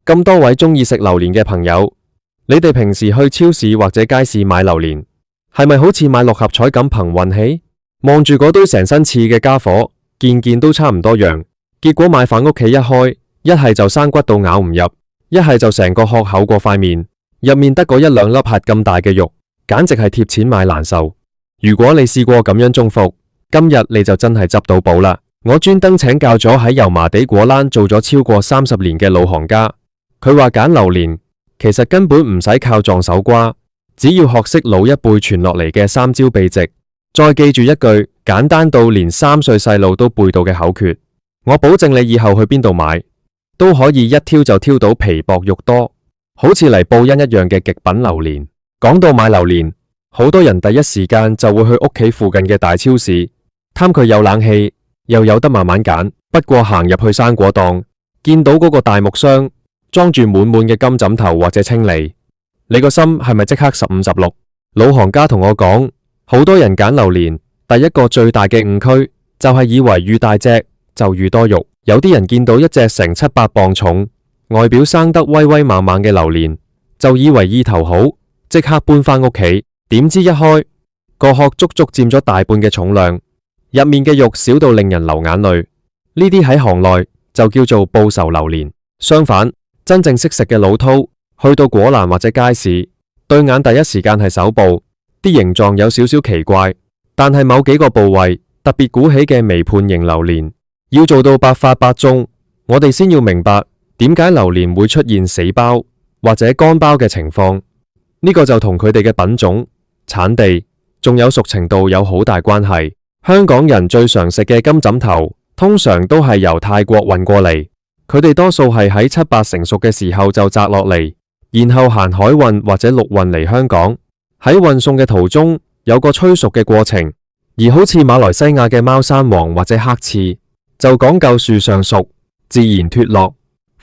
咁多位中意食榴蓮嘅朋友，你哋平時去超市或者街市買榴蓮，係咪好似買六合彩咁憑運氣？望住嗰堆成身刺嘅家伙，件件都差唔多樣，結果買返屋企一開，一係就生骨到咬唔入，一係就成個殼厚過塊面，入面得嗰一兩粒核咁大嘅肉，簡直係貼錢買難受。如果你試過咁樣中伏，今日你就真係執到寶啦！我專登請教咗喺油麻地果欄做咗超過30年嘅老行家，佢話揀榴蓮其實根本唔使靠撞手瓜，只要學識老一輩傳落嚟嘅3招秘籍，再記住一句簡單到連3歲細路都背到嘅口訣，我保證你以後去邊度買都可以一挑就挑到皮薄肉多，好似嚟報恩一樣嘅極品榴蓮。講到買榴蓮，好多人第一時間就會去屋企附近嘅大超市，貪佢有冷氣又有得慢慢揀。不過行入去生果檔，見到嗰個大木箱裝住滿滿嘅金枕頭或者青梨，你個心係咪即刻15、16？老行家同我講，好多人揀榴蓮，第一個最大嘅誤區就係以為越大隻就越多肉。有啲人見到一隻成7、8磅重，外表生得威威猛猛嘅榴蓮，就以為意頭好，即刻搬返屋企。點知一開個殼足足佔咗大半嘅重量，入面嘅肉少到令人流眼淚。呢啲喺行內就叫做報仇榴蓮。相反，真正識食嘅老饕去到果欄或者街市，對眼第一時間係手部，啲形狀有少少奇怪，但係某幾個部位特別鼓起嘅微盤型榴蓮，要做到百發百中，我哋先要明白點解榴蓮會出現死包或者乾包嘅情況。呢個就同佢哋嘅品種、產地仲有熟程度有好大關係。香港人最常食嘅金枕頭通常都係由泰國運過嚟，佢哋多數係喺7、8成熟嘅時候就摘落嚟，然後行海運或者陸運嚟香港。喺運送嘅途中有個催熟嘅過程，而好似馬來西亞嘅貓山王或者黑刺就講究樹上熟，自然脫落，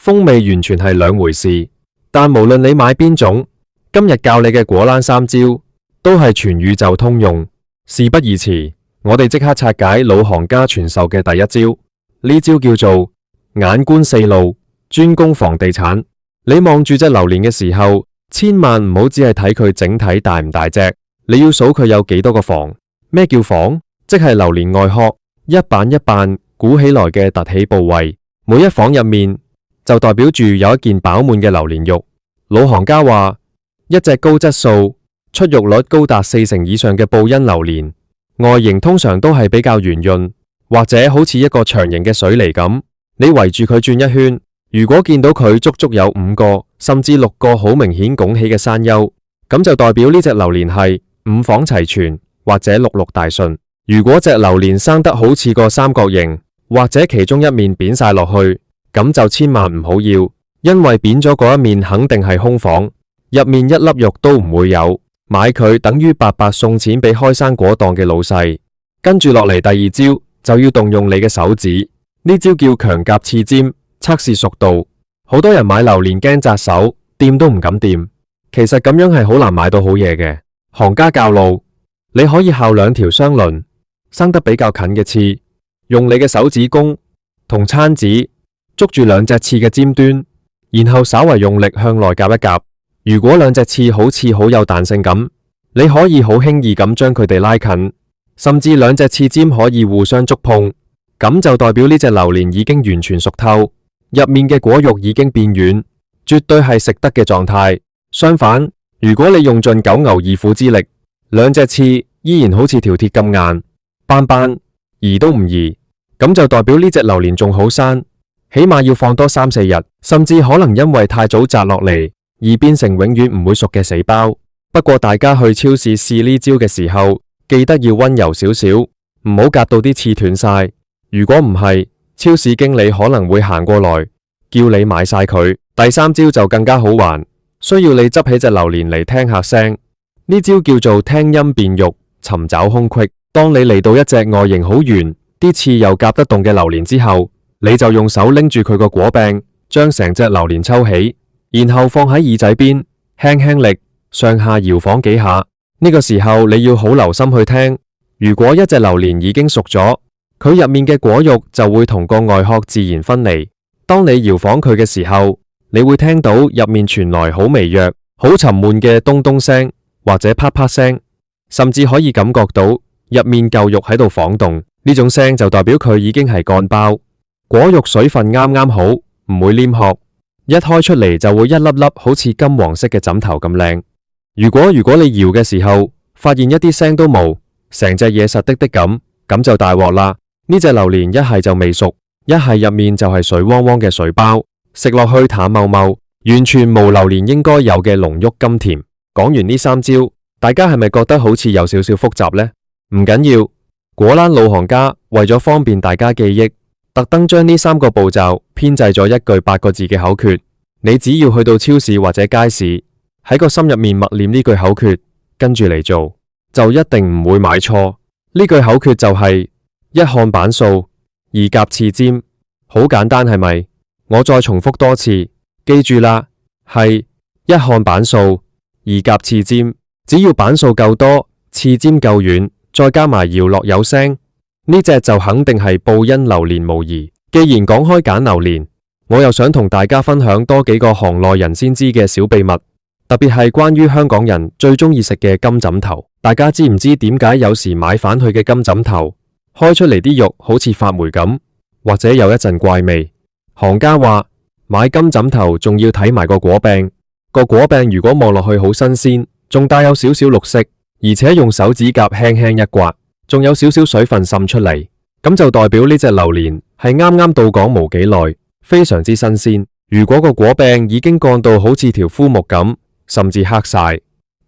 風味完全係兩回事。但無論你買邊種，今日教你嘅果欄3招都係全宇宙通用。事不宜遲，我哋即刻拆解老行家傳授嘅第一招。呢招叫做眼觀四路，專攻房地產。你望住隻榴蓮嘅時候，千萬唔好只係睇佢整體大唔大隻，你要數佢有幾多個房。咩叫房？即係榴蓮外殼一瓣一瓣鼓起來嘅凸起部位，每一房入面就代表住有一件飽滿嘅榴蓮肉。老行家話，一隻高質素、出肉率高達4成以上嘅報恩榴蓮，外形通常都係比較圓潤，或者好似一個長形嘅水梨咁。你圍住佢轉一圈，如果見到佢足足有5個甚至6個好明顯拱起嘅山丘，咁就代表呢隻榴蓮係5房齊全或者6大順。如果隻榴蓮生得好似個三角形，或者其中一面扁晒落去，咁就千萬唔好要，因為扁咗嗰一面肯定係空房，入面一粒肉都唔會有。買佢等於白白送錢俾開生果檔嘅老細。跟住落嚟第2招就要動用你嘅手指，呢招叫強夾刺尖，測試熟度。好多人買榴蓮驚扎手，掂都唔敢掂，其實咁樣係好難買到好嘢嘅。行家教路，你可以校2條相鄰生得比較近嘅刺，用你嘅手指公同餐指捉住2隻刺嘅尖端，然後稍為用力向內夾一夾。如果2隻刺好似好有彈性咁，你可以好輕易咁將佢哋拉近，甚至2隻刺尖可以互相觸碰，咁就代表呢隻榴蓮已經完全熟透，入面嘅果肉已經變軟，絕對係食得嘅狀態。相反，如果你用盡9牛2虎之力，2隻刺依然好似條鐵咁硬，斑斑移都唔移，咁就代表呢隻榴蓮仲好生，起碼要放多3、4日，甚至可能因為太早摘落嚟而變成永遠唔會熟嘅死包。不過大家去超市試呢招嘅時候，記得要溫柔少少，唔好夾到啲刺斷晒。如果唔係，超市經理可能會行過來叫你買晒佢。第3招就更加好玩，需要你執起隻榴蓮嚟聽下聲。呢招叫做聽音辨肉，尋找空隙。當你嚟到一隻外形好圓、啲刺又夾得動嘅榴蓮之後，你就用手拎住佢個果柄，將成隻榴蓮抽起，然後放喺耳仔邊，輕輕力上下搖晃幾下。呢個時候你要好留心去聽。如果一隻榴蓮已經熟咗，佢入面嘅果肉就會同個外殼自然分離。當你搖晃佢嘅時候，你會聽到入面傳來好微弱、好沉悶嘅咚咚聲或者啪啪聲，甚至可以感覺到入面舊肉喺度晃動。呢種聲就代表佢已經係乾包，果肉水分啱啱好，唔會黏殼，一開出嚟就會一粒粒好似金黃色嘅枕頭咁靚。如果你搖嘅時候發現一啲聲都冇，成隻嘢實的的咁就大鑊啦。呢隻榴蓮一係就未熟，一係入面就係水汪汪嘅水包，食落去淡茂茂，完全無榴蓮應該有嘅濃郁甘甜。講完呢3招，大家係咪覺得好似有少少複雜呢？唔緊要，果欄老行家為咗方便大家記憶，特登將呢3個步驟編製咗一句8個字嘅口訣。你只要去到超市或者街市，喺個心入面默念呢句口訣，跟住嚟做，就一定唔會買錯。呢句口訣就係一看板數，二夾刺尖。好簡單係咪？我再重複多次，記住啦，係一看板數，二夾刺尖。只要板數夠多，刺尖夠遠，再加埋搖落有聲，呢隻就肯定係布恩榴蓮無疑。既然講開揀榴蓮，我又想同大家分享多幾個行內人先知嘅小秘密，特別係關於香港人最中意食嘅金枕頭。大家知唔知點解有時買返去嘅金枕頭開出嚟啲肉好似發霉咁，或者有一陣怪味？行家話買金枕頭仲要睇埋個果柄，個果柄如果望落去好新鮮，仲帶有少少綠色，而且用手指甲輕輕一刮，仲有少少水分滲出嚟，咁就代表呢隻榴蓮係啱啱到港冇幾耐，非常之新鮮。如果個果柄已經乾到好似條枯木咁，甚至黑晒，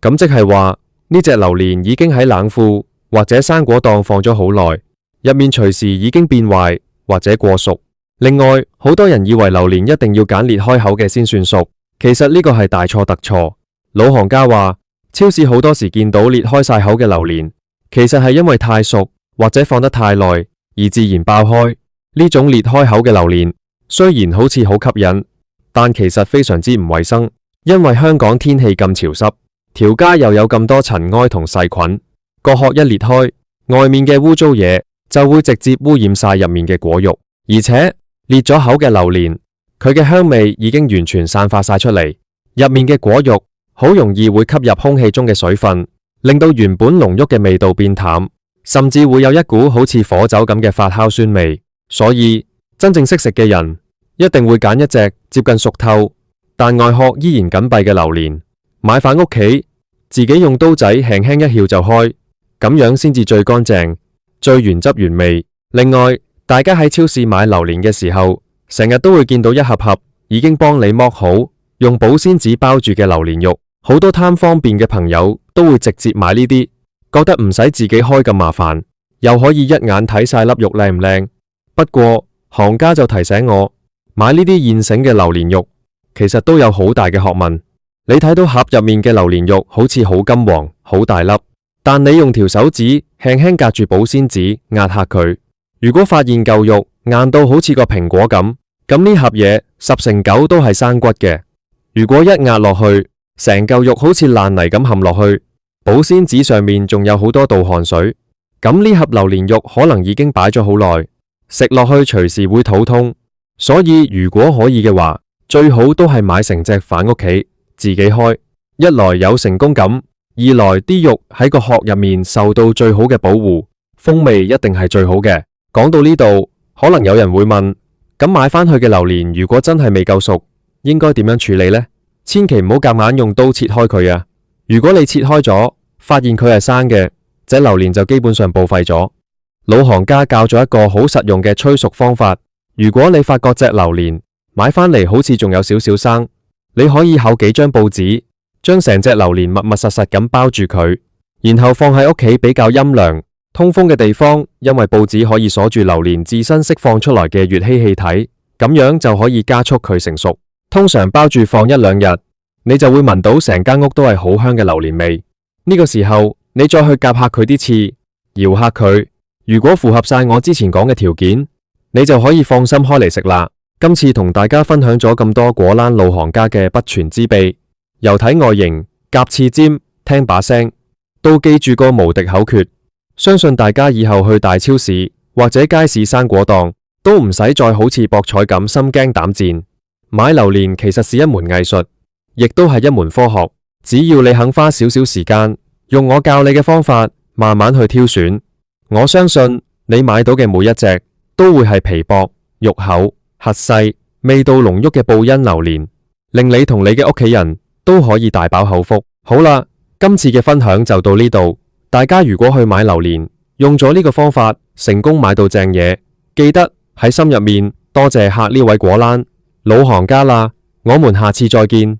咁即係話呢隻榴蓮已經喺冷庫或者生果檔放咗好耐，入面隨時已經變壞或者過熟。另外，好多人以為榴蓮一定要揀裂開口嘅先算熟，其實呢個係大錯特錯。老行家話，超市好多時見到裂開晒口嘅榴蓮，其實係因為太熟或者放得太耐而自然爆開。呢種裂開口嘅榴蓮雖然好似好吸引，但其實非常之唔衛生，因為香港天氣咁潮濕，條街又有咁多塵埃同細菌，個殼一裂開，外面嘅污糟嘢就會直接污染晒入面嘅果肉，而且裂咗口嘅榴蓮，佢嘅香味已經完全散發晒出嚟，入面嘅果肉好容易會吸入空氣中嘅水分，令到原本濃郁嘅味道變淡，甚至會有一股好似火酒咁嘅發酵酸味。所以真正識食嘅人一定會揀一隻接近熟透，但外殼依然緊閉嘅榴蓮，買返屋企自己用刀仔輕輕一撬就開，咁樣先至最乾淨、最原汁原味。另外，大家喺超市買榴蓮嘅時候，成日都會見到一盒盒已經幫你剝好，用保鮮紙包住嘅榴蓮肉。好多貪方便嘅朋友都會直接買呢啲，覺得唔使自己開咁麻煩，又可以一眼睇晒粒肉靚唔靚。不過行家就提醒我，買呢啲現成嘅榴蓮肉其實都有好大嘅學問。你睇到盒入面嘅榴蓮肉好似好金黃好大粒，但你用條手指輕輕隔住保鮮紙壓下佢，如果發現嚿肉硬到好似個蘋果咁，咁呢盒嘢10成9都係生骨嘅。如果一壓落去，成嚿肉好似爛泥咁陷落去，保鮮紙上面仲有好多道汗水，咁呢盒榴蓮肉可能已經擺咗好耐，食落去隨時會肚痛。所以如果可以嘅話，最好都係買成隻返屋企自己開，一來有成功感，二來啲肉喺個殼入面受到最好嘅保護，風味一定係最好嘅。講到呢度，可能有人會問，咁買返去嘅榴蓮如果真係未夠熟，應該點樣處理呢？千祈唔好夾硬用刀切開佢啊！如果你切開咗，發現佢係生嘅，隻榴蓮就基本上報廢咗。老行家教咗一個好實用嘅催熟方法。如果你發覺隻榴蓮買返嚟好似仲有少少生，你可以厚幾張報紙，將成隻榴蓮密密實實咁包住佢，然後放喺屋企比較陰涼、通風嘅地方，因為報紙可以鎖住榴蓮自身釋放出來嘅乙烯氣體，咁樣就可以加速佢成熟。通常包住放1、2日，你就會聞到成間屋都係好香嘅榴蓮味。呢個時候，你再去夾下佢啲刺，搖下佢，如果符合晒我之前講嘅條件，你就可以放心開嚟食啦。今次同大家分享咗咁多果欄老行家嘅不傳之秘，由睇外形、夾刺尖、聽把聲，都記住個無敵口訣。相信大家以後去大超市或者街市生果檔，都唔使再好似博彩咁心驚膽戰。買榴蓮其實是一門藝術，亦都係一門科學。只要你肯花少少時間，用我教你嘅方法，慢慢去挑選，我相信你買到嘅每一隻都會係皮薄、肉厚、核細、味道濃郁嘅布恩榴蓮，令你同你嘅屋企人都可以大飽口福。好啦，今次嘅分享就到呢度。大家如果去買榴蓮，用咗呢個方法成功買到正嘢，記得喺心入面多謝客呢位果欄老行家啦。我們下次再見。